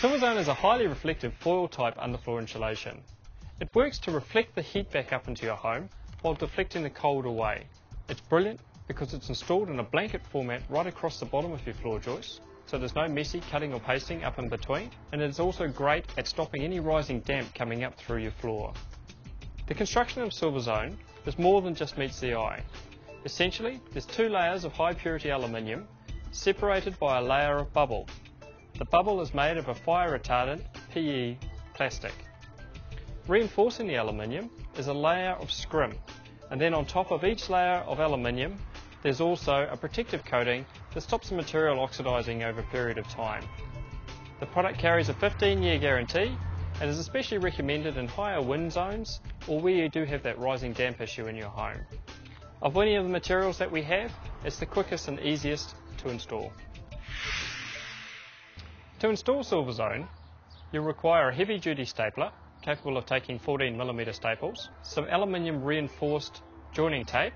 Silverzone is a highly reflective foil type underfloor insulation. It works to reflect the heat back up into your home while deflecting the cold away. It's brilliant because it's installed in a blanket format right across the bottom of your floor joist, so there's no messy cutting or pasting up in between, and it's also great at stopping any rising damp coming up through your floor. The construction of Silverzone is more than just meets the eye. Essentially, there's two layers of high purity aluminium separated by a layer of bubble. The bubble is made of a fire retardant PE plastic. Reinforcing the aluminium is a layer of scrim, and then on top of each layer of aluminium there's also a protective coating that stops the material oxidising over a period of time. The product carries a 15-year guarantee and is especially recommended in higher wind zones or where you do have that rising damp issue in your home. Of any of the materials that we have, it's the quickest and easiest to install. To install Silverzone, you'll require a heavy-duty stapler capable of taking 14mm staples, some aluminium reinforced joining tape,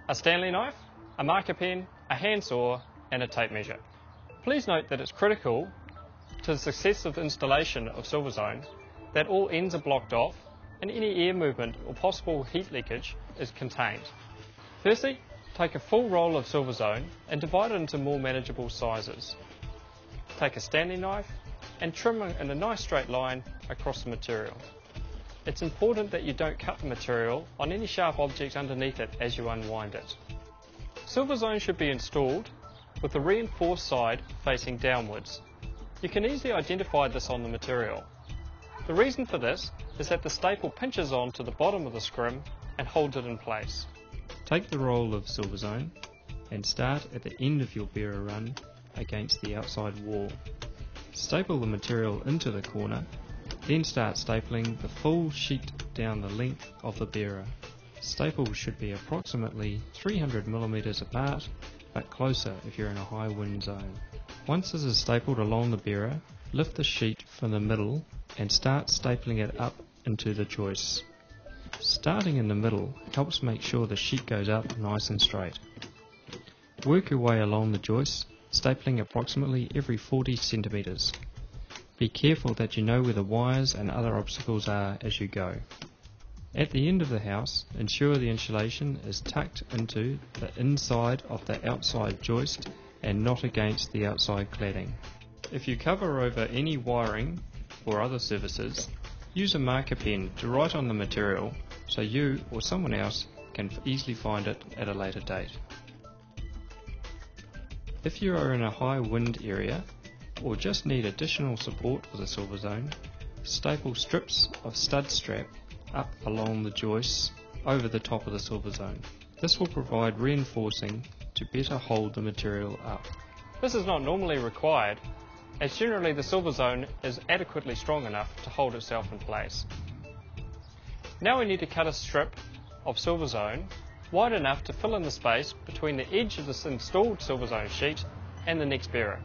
a Stanley knife, a marker pen, a handsaw and a tape measure. Please note that it's critical to the success of the installation of Silverzone that all ends are blocked off and any air movement or possible heat leakage is contained. Firstly, take a full roll of Silverzone and divide it into more manageable sizes. Take a Stanley knife and trim it in a nice straight line across the material. It's important that you don't cut the material on any sharp objects underneath it as you unwind it. Silverzone should be installed with the reinforced side facing downwards. You can easily identify this on the material. The reason for this is that the staple pinches onto the bottom of the scrim and holds it in place. Take the roll of Silverzone and start at the end of your bearer run against the outside wall. Staple the material into the corner, then start stapling the full sheet down the length of the bearer. Staples should be approximately 300mm apart, but closer if you're in a high wind zone. Once this is stapled along the bearer, lift the sheet from the middle and start stapling it up into the joists. Starting in the middle helps make sure the sheet goes up nice and straight. Work your way along the joists, stapling approximately every 40 centimetres. Be careful that you know where the wires and other obstacles are as you go. At the end of the house, ensure the insulation is tucked into the inside of the outside joist and not against the outside cladding. If you cover over any wiring or other surfaces, use a marker pen to write on the material so you or someone else can easily find it at a later date. If you are in a high wind area or just need additional support with a Silverzone, staple strips of stud strap up along the joists over the top of the Silverzone. This will provide reinforcing to better hold the material up. This is not normally required, as generally the Silverzone is adequately strong enough to hold itself in place. Now we need to cut a strip of Silverzone wide enough to fill in the space between the edge of this installed Silverzone sheet and the next bearer.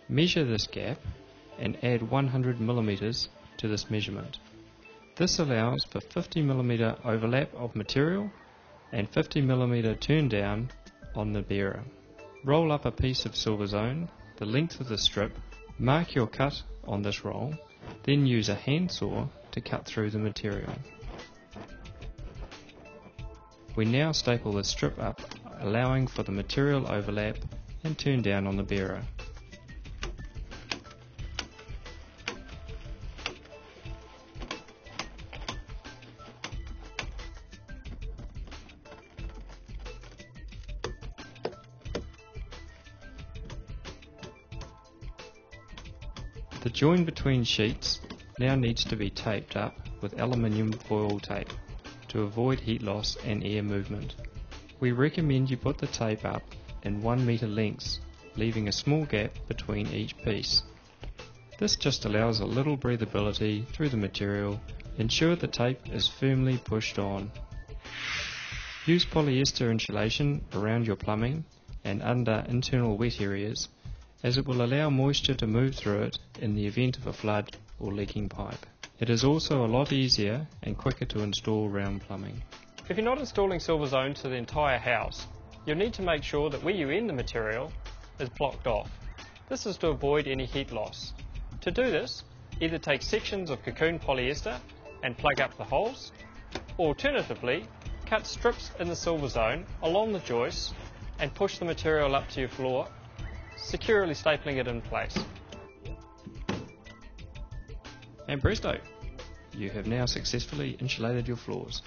Measure this gap and add 100mm to this measurement. This allows for 50mm overlap of material and 50mm turn down on the bearer. Roll up a piece of Silverzone the length of the strip, mark your cut on this roll, then use a handsaw to cut through the material. We now staple the strip up, allowing for the material overlap and turn down on the bearer. The join between sheets now needs to be taped up with aluminium foil tape to avoid heat loss and air movement. We recommend you put the tape up in 1 metre lengths, leaving a small gap between each piece. This just allows a little breathability through the material. Ensure the tape is firmly pushed on. Use polyester insulation around your plumbing and under internal wet areas, as it will allow moisture to move through it in the event of a flood or leaking pipe. It is also a lot easier and quicker to install round plumbing. If you're not installing Silverzone to the entire house, you'll need to make sure that where you end the material is blocked off. This is to avoid any heat loss. To do this, either take sections of cocoon polyester and plug up the holes, or alternatively, cut strips in the Silverzone along the joists and push the material up to your floor, securely stapling it in place. And presto! You have now successfully insulated your floors.